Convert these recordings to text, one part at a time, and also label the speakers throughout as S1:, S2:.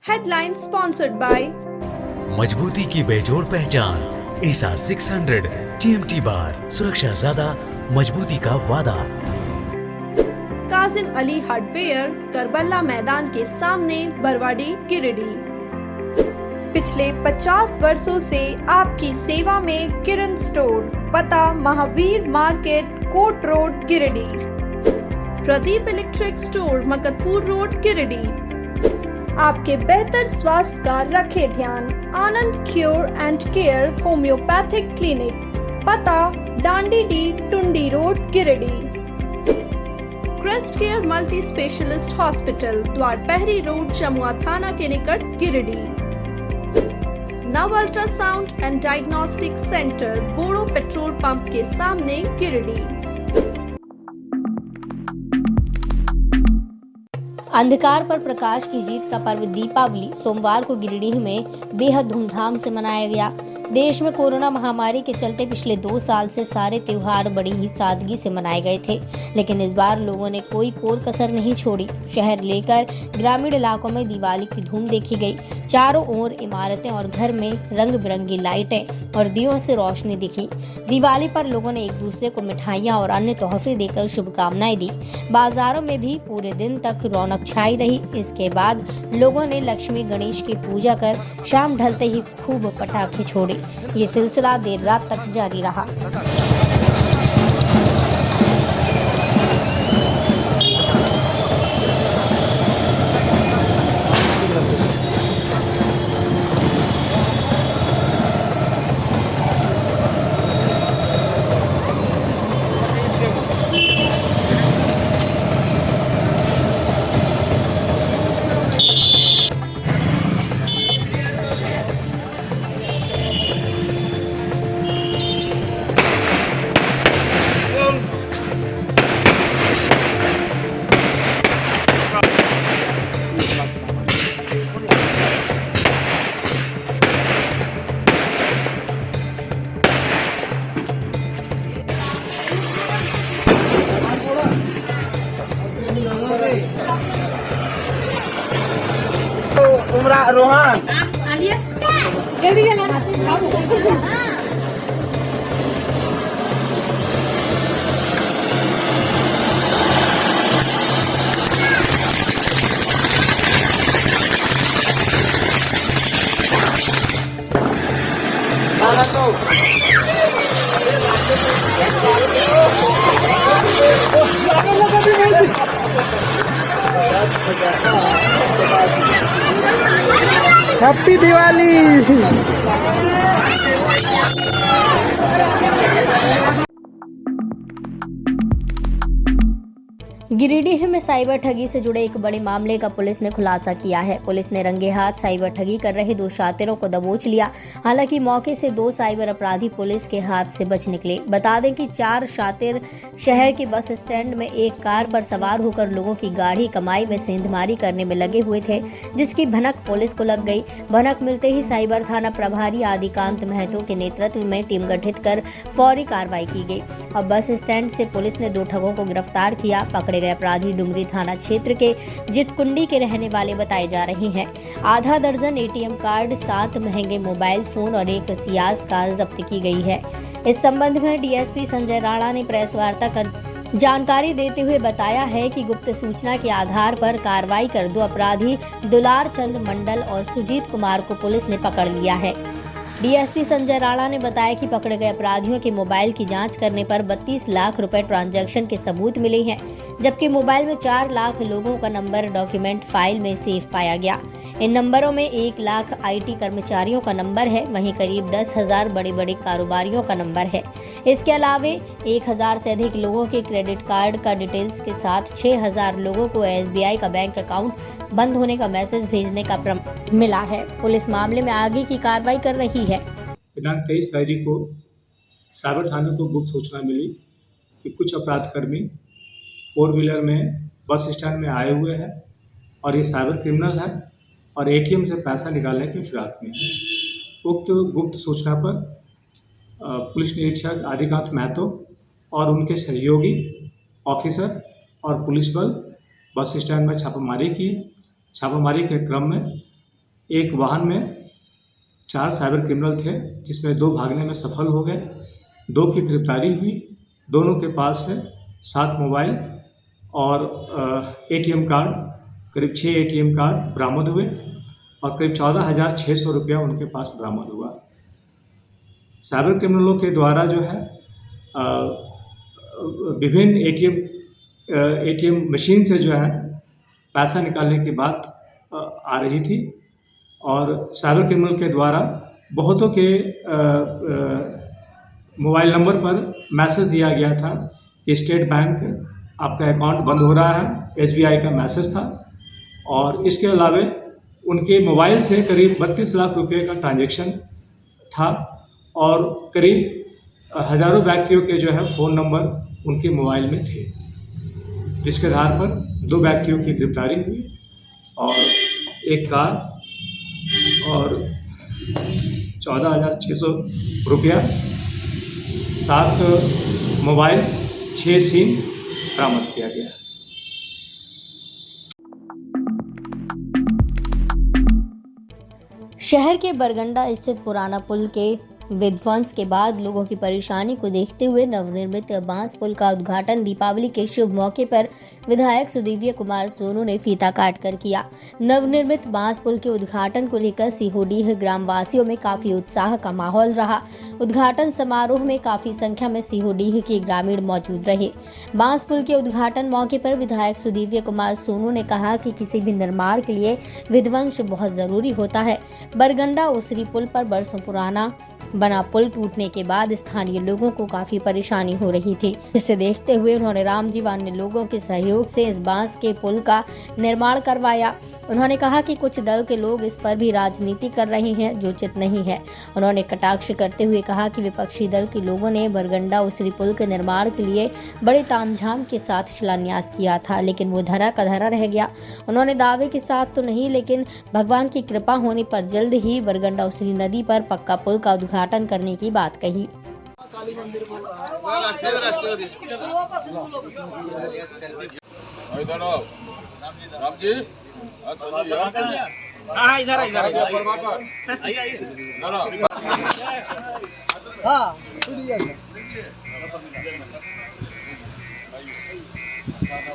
S1: Headline sponsored by
S2: मजबूती की बेजोड़ पहचान ASR 600 TMT बार, सुरक्षा ज्यादा, मजबूती का वादा।
S1: काजिम अली हार्डवेयर, करबला मैदान के सामने, बरवाडी, गिरिडीह। पिछले 50 वर्षों से आपकी सेवा में किरण स्टोर, पता Mahavir market, Kot road, Giridih. Pradeep electric store, Makarpur road, Giridih. आपके बेहतर स्वास्थ्य का रखे ध्यान, Anand cure and care homoeopathic clinic, पता Dandi D, Tundi road, Giridih. Crest care multi specialist hospital, Dwarpahari road, Jamua थाना के निकट, Giridih. Nav ultrasound and diagnostic centre, Bodo petrol pump के सामने, गिरिडीह।
S3: अंधकार पर प्रकाश की जीत का पर्व दीपावली सोमवार को गिरिडीह में बेहद धूमधाम से मनाया गया। देश में कोरोना महामारी के चलते पिछले 2 साल से सारे त्योहार बड़ी ही सादगी से मनाए गए थे, लेकिन इस बार लोगों ने कोई कोर कसर नहीं छोड़ी। शहर लेकर ग्रामीण इलाकों में दिवाली की धूम देखी गई। चारों ओर इमारतें और घर में रंग बिरंगी लाइटें और दियों से रोशनी दिखी। दिवाली पर लोगों ने एक दूसरे को मिठाइयां और अन्य तोहफे देकर शुभकामनाएं दी। बाजारों में भी पूरे दिन तक रौनक छाई रही। इसके बाद लोगों ने लक्ष्मी गणेश की पूजा कर शाम ढलते ही खूब पटाखे छोड़े। ये सिलसिला देर रात तक जारी रहा।
S4: रोहन हैप्पी दिवाली।
S3: गिरिडीह में साइबर ठगी से जुड़े एक बड़े मामले का पुलिस ने खुलासा किया है। पुलिस ने रंगे हाथ साइबर ठगी कर रहे 2 शातिरों को दबोच लिया। हालांकि मौके से 2 साइबर अपराधी पुलिस के हाथ से बच निकले। बता दें कि 4 शातिर शहर के बस स्टैंड में एक कार पर सवार होकर लोगों की गाढ़ी कमाई में सेंधमारी करने में लगे हुए थे, जिसकी भनक पुलिस को लग गई। भनक मिलते ही साइबर थाना प्रभारी आदिकांत महतो के नेतृत्व में टीम गठित कर फौरी कार्रवाई की गई और बस स्टैंड से पुलिस ने 2 ठगों को गिरफ्तार किया। पकड़े गए अपराधी डुमरी थाना क्षेत्र के जितकुंडी के रहने वाले बताए जा रहे हैं। आधा दर्जन एटीएम कार्ड, 7 महंगे मोबाइल फोन और एक सियाज कार जब्त की गई है। इस संबंध में डीएसपी संजय राणा ने प्रेस वार्ता कर जानकारी देते हुए बताया है कि गुप्त सूचना के आधार पर कार्रवाई कर 2 अपराधी दुलार चंद मंडल और सुजीत कुमार को पुलिस ने पकड़ लिया है। डीएसपी संजय राणा ने बताया कि पकड़े गए अपराधियों के मोबाइल की जांच करने पर 32 लाख रुपए ट्रांजैक्शन के सबूत मिले हैं, जबकि मोबाइल में 4 लाख लोगों का नंबर डॉक्यूमेंट फाइल में सेव पाया गया। इन नंबरों में 1 लाख आईटी कर्मचारियों का नंबर है, वहीं करीब 10,000 बड़े बड़े कारोबारियों का नंबर है। इसके अलावे 1,000 से अधिक लोगों के क्रेडिट कार्ड का डिटेल्स के साथ 6,000 लोगों को एसबीआई का बैंक अकाउंट बंद होने का मैसेज भेजने का प्रमाण मिला है। पुलिस मामले में आगे की कार्रवाई कर रही है।
S5: दिनांक 23 तारीख को साइबर थाने को गुप्त सूचना मिली कि कुछ अपराधकर्मी 4 व्हीलर में बस स्टैंड में आए हुए हैं और ये साइबर क्रिमिनल है और एटीएम से पैसा निकालने की फिराक में है। उक्त गुप्त सूचना पर पुलिस निरीक्षक आदिकांत महतो और उनके सहयोगी ऑफिसर और पुलिस बल बस स्टैंड में छापामारी की। छापामारी के क्रम में एक वाहन में 4 साइबर क्रिमिनल थे, जिसमें 2 भागने में सफल हो गए, 2 की गिरफ्तारी हुई। दोनों के पास से 7 मोबाइल और एटीएम कार्ड, करीब 6 एटीएम कार्ड बरामद हुए और करीब 14,600 रुपया उनके पास बरामद हुआ। साइबर क्रिमिनलों के द्वारा जो है विभिन्न एटीएम मशीन से जो है पैसा निकालने की बात आ रही थी और साइबर क्रिमिनल के द्वारा बहुतों के मोबाइल नंबर पर मैसेज दिया गया था कि स्टेट बैंक आपका अकाउंट बंद हो रहा है, SBI का मैसेज था। और इसके अलावा उनके मोबाइल से करीब 32 लाख रुपए का ट्रांजैक्शन था और करीब हज़ारों व्यक्तियों के जो है फ़ोन नंबर उनके मोबाइल में थे, जिसके आधार पर 2 व्यक्तियों की गिरफ्तारी हुई और एक कार और 14,600 रुपया, 7 मोबाइल, 6 सिम बरामद किया गया।
S3: शहर के बरगंडा स्थित पुराना पुल के विध्वंस के बाद लोगों की परेशानी को देखते हुए नवनिर्मित बांस पुल का उद्घाटन दीपावली के शुभ मौके पर विधायक सुदीव्य कुमार सोनू ने फीता काट कर किया। नवनिर्मित बांस पुल के उद्घाटन को लेकर सिहोडीह ग्रामवासियों में काफी उत्साह का माहौल रहा। उद्घाटन समारोह में काफी संख्या में सिहोडीह के ग्रामीण मौजूद रहे। बांस पुल के उद्घाटन मौके पर विधायक सुदीव्य कुमार सोनू ने कहा कि किसी भी निर्माण के लिए विध्वंस बहुत जरूरी होता है। बरगंडा उसरी पुल पर बरसों पुराना बना पुल टूटने के बाद स्थानीय लोगों को काफी परेशानी हो रही थी, जिसे देखते हुए उन्होंने रामजी अन्य लोगों के सहयोग से इस बांस के पुल का निर्माण करवाया। उन्होंने कहा कि कुछ दल के लोग इस पर भी राजनीति कर रहे हैं, जो उचित नहीं है। उन्होंने कटाक्ष करते हुए कहा कि विपक्षी दल के लोगों ने बरगंडा उसरी पुल के निर्माण के लिए बड़े तामझाम के साथ शिलान्यास किया था, लेकिन वो धरा का धरा रह गया। उन्होंने दावे के साथ तो नहीं, लेकिन भगवान की कृपा होने पर जल्द ही बरगंडा उसरी नदी पर पक्का पुल का उद्घाटन करने की बात कही।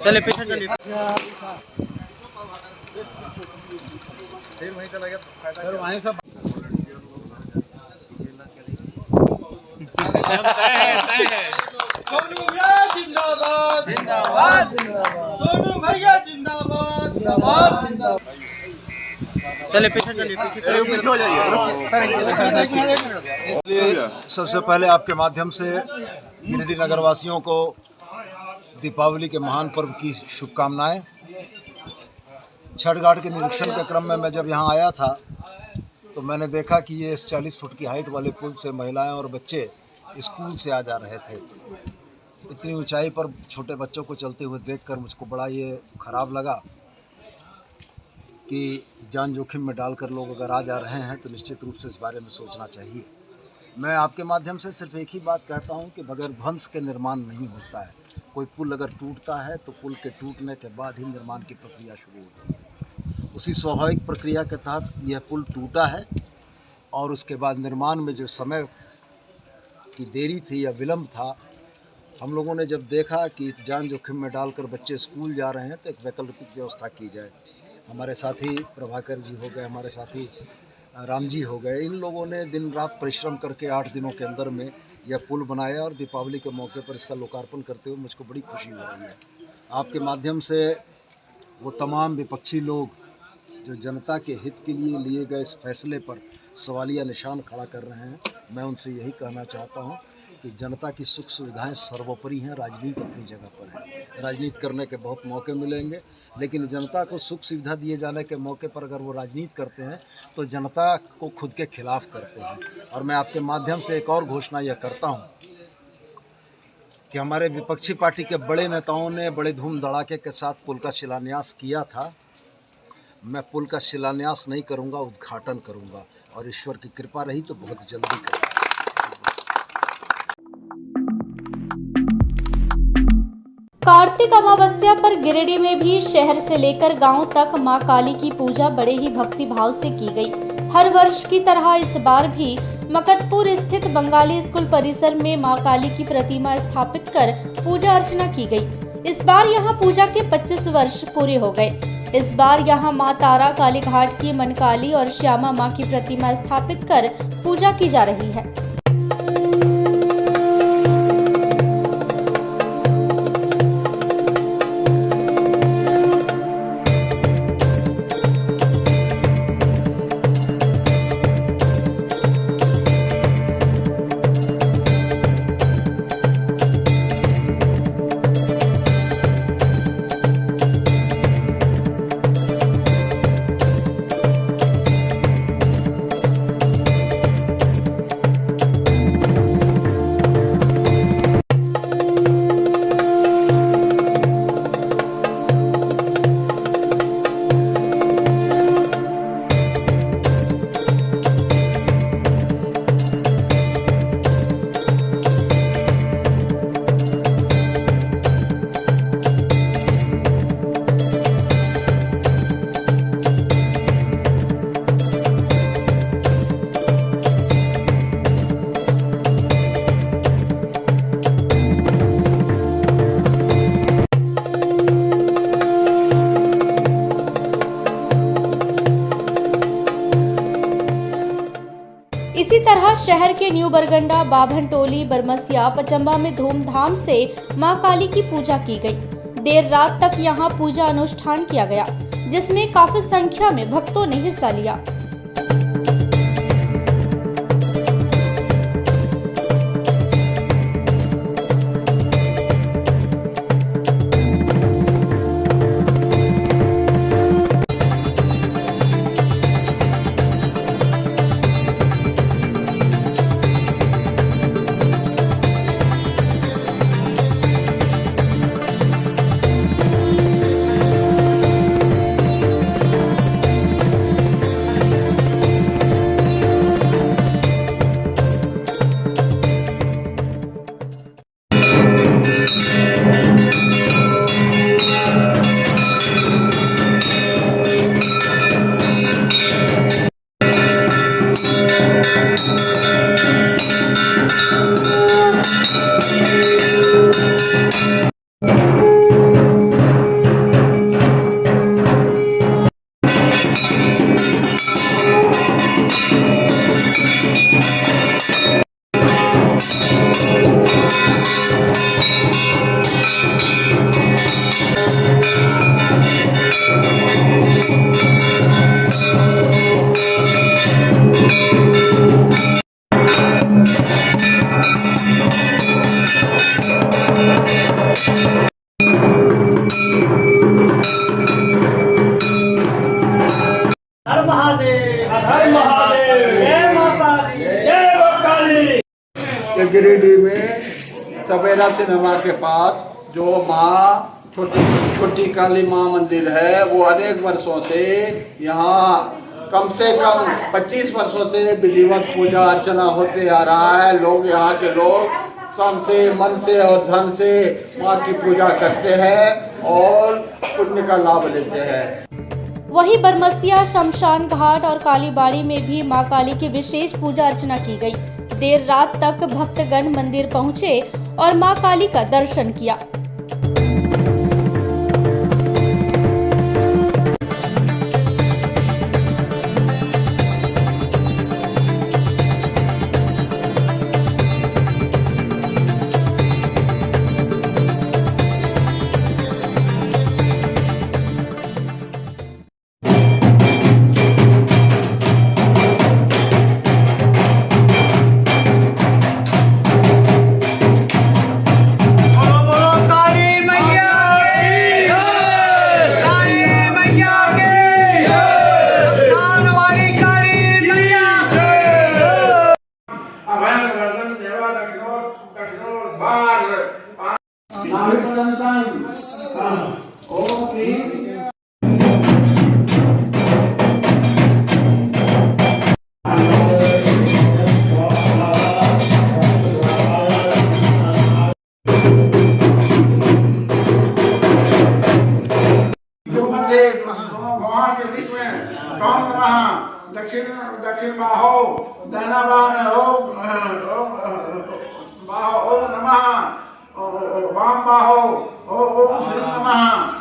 S4: चले पीछे चलिए। वहीं चला गया फिर वहीं सब सोनू भैया जिंदाबाद जिंदाबाद सोनू भैया जिंदाबाद जिंदाबाद। चले पीछे चलिए, पीछे हो जाइए।
S6: सबसे पहले आपके माध्यम से गिरिडीह नगरवासियों को दीपावली के महान पर्व की शुभकामनाएं। छठ घाट के निरीक्षण के क्रम में मैं जब यहाँ आया था तो मैंने देखा कि ये इस 40 फुट की हाइट वाले पुल से महिलाएं और बच्चे स्कूल से आ जा रहे थे। इतनी ऊंचाई पर छोटे बच्चों को चलते हुए देखकर मुझको बड़ा ये ख़राब लगा कि जान जोखिम में डालकर लोग अगर आ जा रहे हैं तो निश्चित रूप से इस बारे में सोचना चाहिए। मैं आपके माध्यम से सिर्फ एक ही बात कहता हूं कि बगैर ध्वंस के निर्माण नहीं होता है। कोई पुल अगर टूटता है तो पुल के टूटने के बाद ही निर्माण की प्रक्रिया शुरू होती है। उसी स्वाभाविक प्रक्रिया के तहत यह पुल टूटा है और उसके बाद निर्माण में जो समय की देरी थी या विलम्ब था, हम लोगों ने जब देखा कि जान जोखिम में डालकर बच्चे स्कूल जा रहे हैं तो एक वैकल्पिक व्यवस्था की जाए। हमारे साथी प्रभाकर जी हो गए, हमारे साथी राम जी हो गए, इन लोगों ने दिन रात परिश्रम करके 8 दिनों के अंदर में यह पुल बनाया और दीपावली के मौके पर इसका लोकार्पण करते हुए मुझको बड़ी खुशी हो रही है। आपके माध्यम से वो तमाम विपक्षी लोग जो जनता के हित के लिए लिए गए इस फैसले पर सवालिया निशान खड़ा कर रहे हैं, मैं उनसे यही कहना चाहता हूं कि जनता की सुख सुविधाएं सर्वोपरि हैं, राजनीति अपनी जगह पर है। राजनीति करने के बहुत मौके मिलेंगे, लेकिन जनता को सुख सुविधा दिए जाने के मौके पर अगर वो राजनीति करते हैं तो जनता को खुद के खिलाफ करते हैं। और मैं आपके माध्यम से एक और घोषणा यह करता हूँ कि हमारे विपक्षी पार्टी के बड़े नेताओं ने बड़े धूम धड़ाके के साथ पुल का शिलान्यास किया था। मैं पुल का शिलान्यास नहीं करूँगा, उद्घाटन करूँगा और ईश्वर की कृपा रही तो बहुत जल्दी करूँगा।
S7: कार्तिक अमावस्या पर गिरिडीह में भी शहर से लेकर गांव तक मां काली की पूजा बड़े ही भक्ति भाव से की गई। हर वर्ष की तरह इस बार भी मकतपुर स्थित बंगाली स्कूल परिसर में मां काली की प्रतिमा स्थापित कर पूजा अर्चना की गई। इस बार यहां पूजा के 25 वर्ष पूरे हो गए। इस बार यहां मां तारा काली घाट की मनकाली और श्यामा मां की प्रतिमा स्थापित कर पूजा की जा रही है। इसी तरह शहर के न्यू बरगंडा, बाभन टोली, बरमसिया, पचम्बा में धूमधाम से मां काली की पूजा की गई। देर रात तक यहां पूजा अनुष्ठान किया गया, जिसमें काफी संख्या में भक्तों ने हिस्सा लिया।
S8: गिरिडीह में सवेरा सिनेमा के पास जो माँ छोटी काली माँ मंदिर है, वो अनेक वर्षों से यहाँ कम से कम 25 वर्षों से विधिवत पूजा अर्चना होते आ रहा है। लोग यहाँ के लोग तन से, मन से और धन से माँ की पूजा करते हैं और पुण्य का लाभ लेते हैं।
S7: वहीं बरमसिया, शमशान घाट और कालीबाड़ी में भी मां काली की विशेष पूजा अर्चना की गई। देर रात तक भक्तगण मंदिर पहुंचे और मां काली का दर्शन किया।
S8: दक्षिण बाहो दाहिना बाह में ओम नमः, वाम बाहो ओम श्री नमः।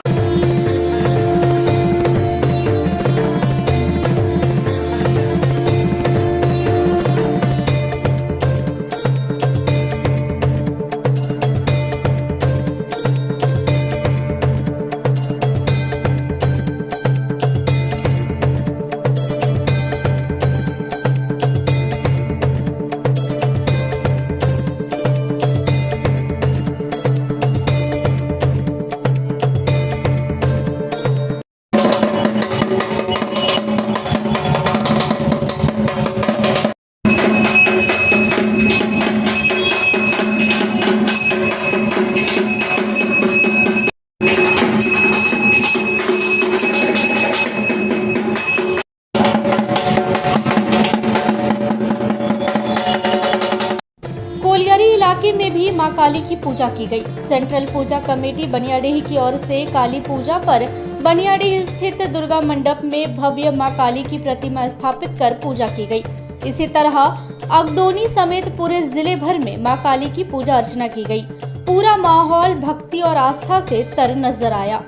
S7: कोलियरी इलाके में भी मां काली की पूजा की गई। सेंट्रल पूजा कमेटी बनियाडीह की ओर से काली पूजा पर बनियाडीह स्थित दुर्गा मंडप में भव्य मां काली की प्रतिमा स्थापित कर पूजा की गई। इसी तरह अगदोनी समेत पूरे जिले भर में मां काली की पूजा अर्चना की गई। पूरा माहौल भक्ति और आस्था से तर नजर आया।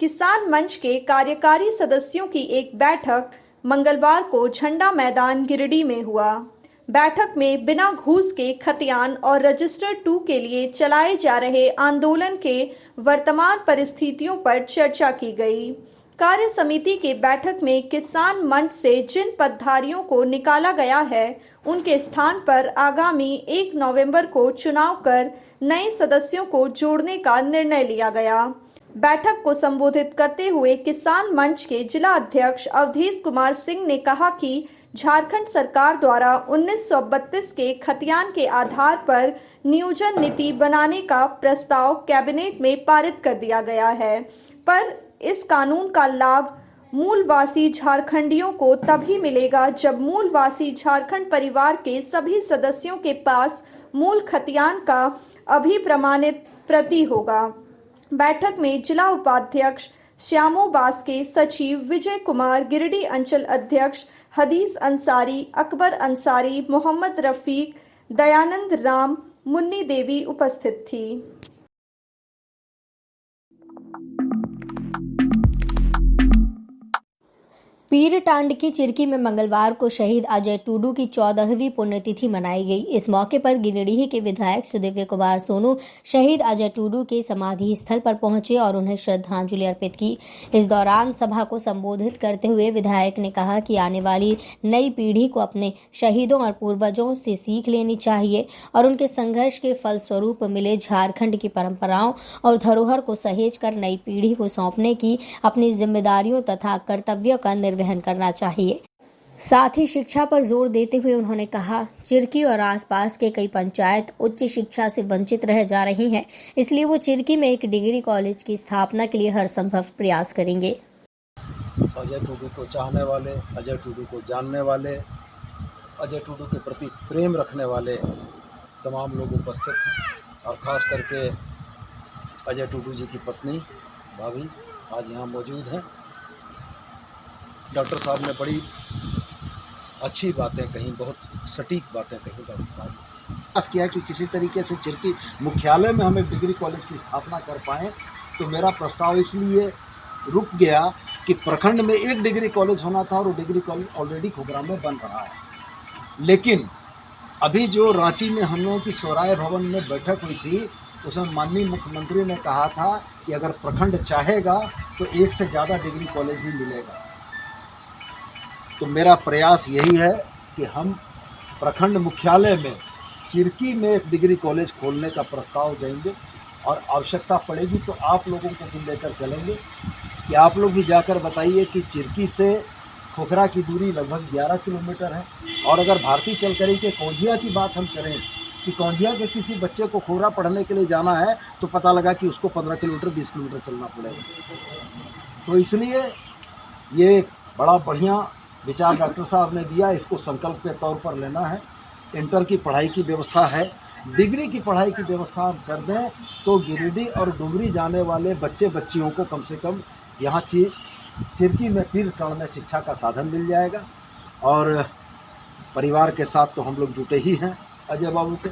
S1: किसान मंच के कार्यकारी सदस्यों की एक बैठक मंगलवार को झंडा मैदान गिरिडीह में हुआ। बैठक में बिना घूस के खतियान और रजिस्टर 2 के लिए चलाए जा रहे आंदोलन के वर्तमान परिस्थितियों पर चर्चा की गई। कार्य समिति की बैठक में किसान मंच से जिन पदधारियों को निकाला गया है उनके स्थान पर आगामी 1 नवंबर को चुनाव कर नए सदस्यों को जोड़ने का निर्णय लिया गया। बैठक को संबोधित करते हुए किसान मंच के जिला अध्यक्ष अवधेश कुमार सिंह ने कहा कि झारखंड सरकार द्वारा 1932 के खतियान के आधार पर नियोजन नीति बनाने का प्रस्ताव कैबिनेट में पारित कर दिया गया है, पर इस कानून का लाभ मूलवासी झारखंडियों को तभी मिलेगा जब मूलवासी झारखंड परिवार के सभी सदस्यों के पास मूल खतियान का अभिप्रमाणित प्रति होगा। बैठक में जिला उपाध्यक्ष श्यामो बास्के, सचिव विजय कुमार, गिरिडीह अंचल अध्यक्ष हदीस अंसारी, अकबर अंसारी, मोहम्मद रफीक, दयानंद राम, मुन्नी देवी उपस्थित थी।
S3: पीर टांड की चिरकी में मंगलवार को शहीद अजय टुडू की 14वीं पुण्यतिथि मनाई गई। इस मौके पर गिरिडीह के विधायक सुदिव्य कुमार सोनू शहीद अजय टुडू के समाधि स्थल पर पहुंचे और उन्हें श्रद्धांजलि अर्पित की। इस दौरान सभा को संबोधित करते हुए विधायक ने कहा कि आने वाली नई पीढ़ी को अपने शहीदों और पूर्वजों से सीख लेनी चाहिए और उनके संघर्ष के फलस्वरूप मिले झारखंड की परंपराओं और धरोहर को सहेज कर नई पीढ़ी को सौंपने की अपनी जिम्मेदारियों तथा कर्तव्यों का निर्वहन करना चाहिए। साथ ही शिक्षा पर जोर देते हुए उन्होंने कहा, चिरकी और आसपास के कई पंचायत उच्च शिक्षा से वंचित रह जा रही हैं, इसलिए वो चिरकी में एक डिग्री कॉलेज की स्थापना के लिए हर संभव प्रयास करेंगे।
S6: अजय टुडू को चाहने वाले, अजय टुडू को जानने वाले, अजय टुडू के प्रति प्रेम रखने वाले तमाम लोग उपस्थित हैं और ख़ास करके अजय टुडू जी की पत्नी भाभी आज यहाँ मौजूद हैं। डॉक्टर साहब ने बड़ी अच्छी बातें कही, बहुत सटीक बातें कही। डॉक्टर साहब ने प्रयास किया कि किसी तरीके से चिरकी मुख्यालय में हम एक डिग्री कॉलेज की स्थापना कर पाएँ, तो मेरा प्रस्ताव इसलिए रुक गया कि प्रखंड में एक डिग्री कॉलेज होना था और वो डिग्री कॉलेज ऑलरेडी खुगरा में बन रहा है। लेकिन अभी जो रांची में हम लोगों की सौराय भवन में बैठक हुई थी, उसमें माननीय मुख्यमंत्री ने कहा था कि अगर प्रखंड चाहेगा तो एक से ज़्यादा डिग्री कॉलेज भी मिलेगा। तो मेरा प्रयास यही है कि हम प्रखंड मुख्यालय में चिरकी में एक डिग्री कॉलेज खोलने का प्रस्ताव देंगे और आवश्यकता पड़ेगी तो आप लोगों को भी लेकर चलेंगे कि आप लोग भी जाकर बताइए कि चिरकी से खोखरा की दूरी लगभग 11 किलोमीटर है। और अगर भारतीय चलकरी के कौंझिया की बात हम करें कि कौंझिया के किसी बच्चे को खोखरा पढ़ने के लिए जाना है तो पता लगा कि उसको 15 किलोमीटर 20 किलोमीटर चलना पड़ेगा। तो इसलिए ये बड़ा बढ़िया विचार डॉक्टर साहब ने दिया, इसको संकल्प के तौर पर लेना है। इंटर की पढ़ाई की व्यवस्था है, डिग्री की पढ़ाई की व्यवस्था कर दें तो गिरिडीह और डुमरी जाने वाले बच्चे बच्चियों को कम से कम यहाँ चिरकी में पीर कर्ण में शिक्षा का साधन मिल जाएगा। और परिवार के साथ तो हम लोग जुटे ही हैं अजय बाबू के।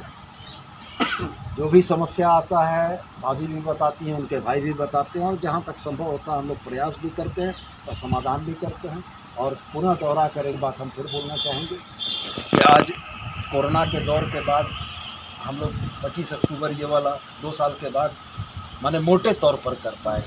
S6: जो भी समस्या आता है भाभी भी बताती हैं, उनके भाई भी बताते हैं, और जहाँ तक संभव होता है हम लोग प्रयास भी करते हैं और समाधान भी करते हैं। और पुनः दोहरा कर एक बात हम फिर बोलना चाहेंगे कि आज कोरोना के दौर के बाद हम लोग 25 अक्टूबर ये वाला 2 साल के बाद माने मोटे तौर पर कर पाए।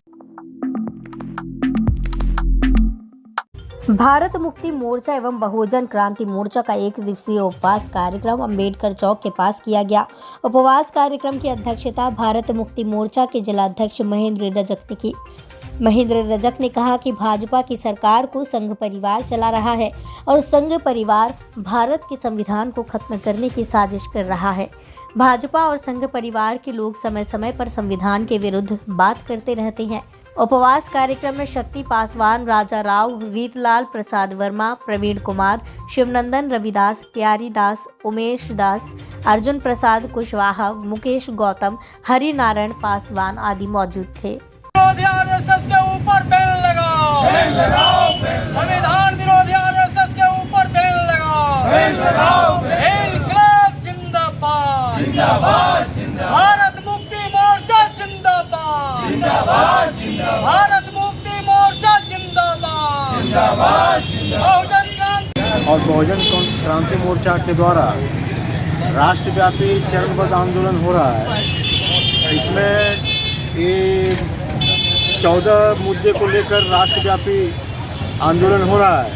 S3: भारत मुक्ति मोर्चा एवं बहुजन क्रांति मोर्चा का 1 दिवसीय उपवास कार्यक्रम अंबेडकर चौक के पास किया गया। उपवास कार्यक्रम की अध्यक्षता भारत मुक्ति मोर्चा के जिलाध्यक्ष महेंद्र रजक ने की। महेंद्र रजक ने कहा कि भाजपा की सरकार को संघ परिवार चला रहा है और संघ परिवार भारत के संविधान को खत्म करने की साजिश कर रहा है। भाजपा और संघ परिवार के लोग समय समय पर संविधान के विरुद्ध बात करते रहते हैं। उपवास कार्यक्रम में शक्ति पासवान, राजा राव, रीतलाल प्रसाद वर्मा, प्रवीण कुमार, शिवनंदन रविदास, प्यारी दास, उमेश दास, अर्जुन प्रसाद कुशवाहा, मुकेश गौतम, हरि नारायण पासवान आदि मौजूद थे।
S4: आरएसएस के ऊपर बैन लगाओ, संविधान विरोधी आरएसएस के ऊपर बैन लगाओ, इंकलाब जिंदाबाद, भारत मुक्ति मोर्चा जिंदाबाद, भारत मुक्ति मोर्चा जिंदाबाद, बहुजन क्रांति
S8: और बहुजन क्रांति मोर्चा के द्वारा राष्ट्रव्यापी चरणबद्ध आंदोलन हो रहा है। इसमें ये 14 मुद्दे को लेकर राष्ट्रव्यापी आंदोलन हो रहा है।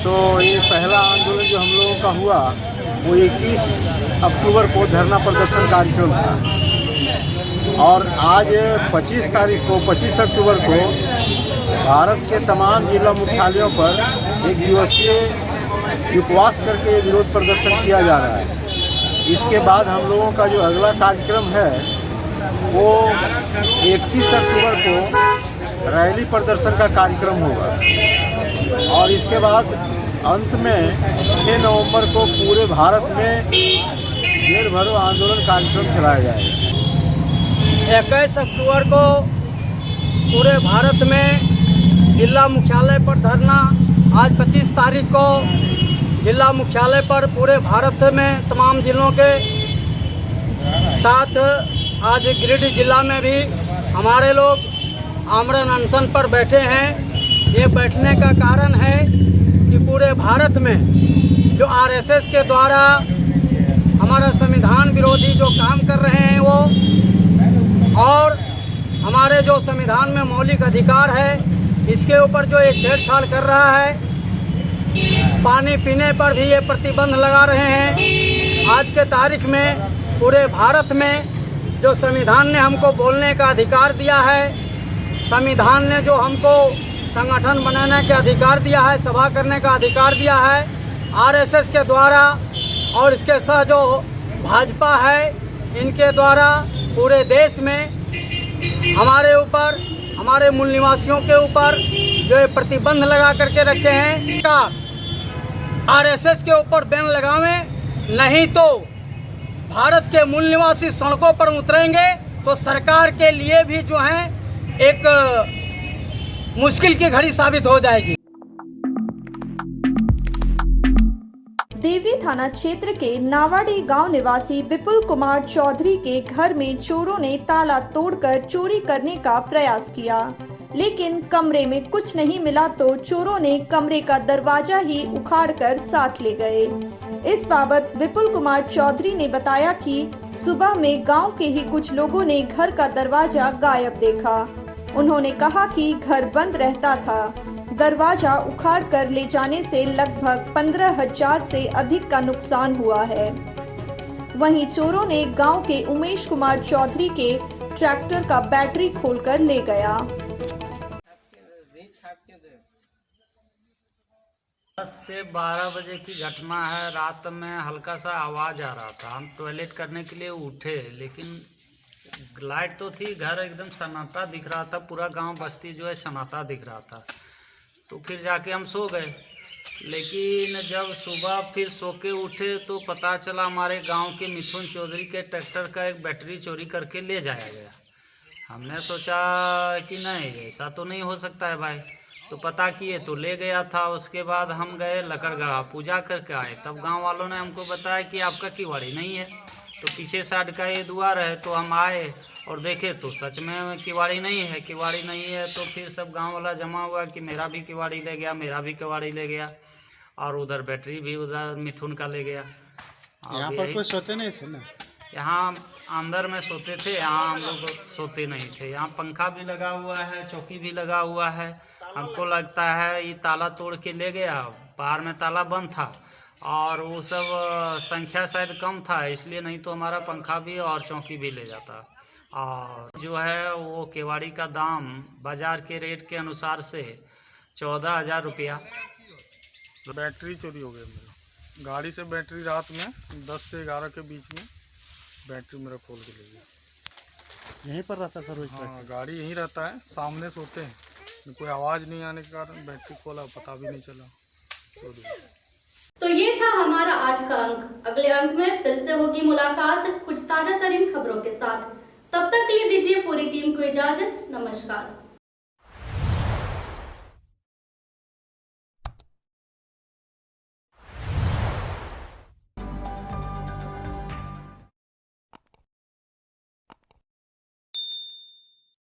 S8: तो ये पहला आंदोलन जो हम लोगों का हुआ वो 21 अक्टूबर को धरना प्रदर्शन कार्यक्रम था, और आज 25 तारीख को 25 अक्टूबर को भारत के तमाम जिला मुख्यालयों पर 1 दिवसीय उपवास करके विरोध प्रदर्शन किया जा रहा है। इसके बाद हम लोगों का जो अगला कार्यक्रम है वो 31 अक्टूबर को रैली प्रदर्शन का कार्यक्रम होगा, और इसके बाद अंत में 6 नवंबर को पूरे भारत में देश भरो आंदोलन कार्यक्रम चलाया जाएगा।
S4: 21 अक्टूबर को पूरे भारत में जिला मुख्यालय पर धरना, आज 25 तारीख को जिला मुख्यालय पर पूरे भारत में तमाम जिलों के साथ आज गिरिडीह जिला में भी हमारे लोग आमरण अनशन पर बैठे हैं। ये बैठने का कारण है कि पूरे भारत में जो आरएसएस के द्वारा हमारा संविधान विरोधी जो काम कर रहे हैं वो, और हमारे जो संविधान में मौलिक अधिकार है इसके ऊपर जो ये छेड़छाड़ कर रहा है, पानी पीने पर भी ये प्रतिबंध लगा रहे हैं। आज के तारीख में पूरे भारत में जो संविधान ने हमको बोलने का अधिकार दिया है, संविधान ने जो हमको संगठन बनाने का अधिकार दिया है, सभा करने का अधिकार दिया है, आरएसएस के द्वारा और इसके साथ जो भाजपा है इनके द्वारा पूरे देश में हमारे ऊपर, हमारे मूल निवासियों के ऊपर जो ये प्रतिबंध लगा करके रखे हैं। का आरएसएस के ऊपर बैन लगावें, नहीं तो भारत के मूल निवासी सड़कों पर उतरेंगे तो सरकार के लिए भी जो है एक मुश्किल की घड़ी साबित हो जाएगी।
S1: देवरी थाना क्षेत्र के नावाडी गांव निवासी विपुल कुमार चौधरी के घर में चोरों ने ताला तोड़कर चोरी करने का प्रयास किया, लेकिन कमरे में कुछ नहीं मिला तो चोरों ने कमरे का दरवाजा ही उखाड़कर साथ ले गए। इस बाबत विपुल कुमार चौधरी ने बताया कि सुबह में गांव के ही कुछ लोगों ने घर का दरवाजा गायब देखा। उन्होंने कहा कि घर बंद रहता था, दरवाजा उखाड़ कर ले जाने से लगभग 15,000 से अधिक का नुकसान हुआ है। वहीं चोरों ने गांव के उमेश कुमार चौधरी के ट्रैक्टर का बैटरी खोलकर ले गया।
S4: 10 से 12 बजे की घटना है। रात में हल्का सा आवाज़ आ रहा था, हम टॉयलेट करने के लिए उठे, लेकिन लाइट तो थी, घर एकदम सन्नाटा दिख रहा था, पूरा गांव बस्ती जो है सन्नाटा दिख रहा था। तो फिर जाके हम सो गए, लेकिन जब सुबह फिर सो के उठे तो पता चला हमारे गांव के मिथुन चौधरी के ट्रैक्टर का एक बैटरी चोरी करके ले जाया गया। हमने सोचा कि नहीं, ऐसा तो नहीं हो सकता है भाई, तो पता किए तो ले गया था। उसके बाद हम गए लकड़गढ़ा, पूजा करके आए, तब गांव वालों ने हमको बताया कि आपका किवाड़ी नहीं है। तो पीछे साइड का ये द्वार है, तो हम आए और देखे तो सच में किवाड़ी नहीं है। किवाड़ी नहीं है तो फिर सब गांव वाला जमा हुआ कि मेरा भी किवाड़ी ले गया, मेरा भी किवाड़ी ले गया, और उधर बैटरी भी उधर मिथुन का ले गया।
S9: यहाँ पर कोई सोते नहीं थे ना?
S4: यहाँ अंदर में सोते थे, यहाँ हम लोग सोते नहीं थे। यहाँ पंखा भी लगा हुआ है, चौकी भी लगा हुआ है। हमको लगता है ये ताला तोड़ के ले गया, बाहर में ताला बंद था और वो सब संख्या शायद कम था, इसलिए, नहीं तो हमारा पंखा भी और चौकी भी ले जाता। और जो है वो केवाड़ी का दाम बाज़ार के रेट के अनुसार से 14,000 रुपया।
S10: बैटरी चोरी हो गई मेरी गाड़ी से। बैटरी रात में 10 से 11 के बीच में बैटरी मेरा खोल के ले गया।
S9: यहीं पर रहता सर?
S10: हाँ, गाड़ी यहीं रहता है, सामने सोते हैं, कोई आवाज़ नहीं आने के कारण बैटरी खोला, पता भी नहीं चला, चोरी।
S7: तो ये था हमारा आज का अंक। अगले अंक में फिर से होगी मुलाकात कुछ ताजा तरीन खबरों के साथ। तब तक के लिए दीजिए पूरी टीम को इजाजत। नमस्कार।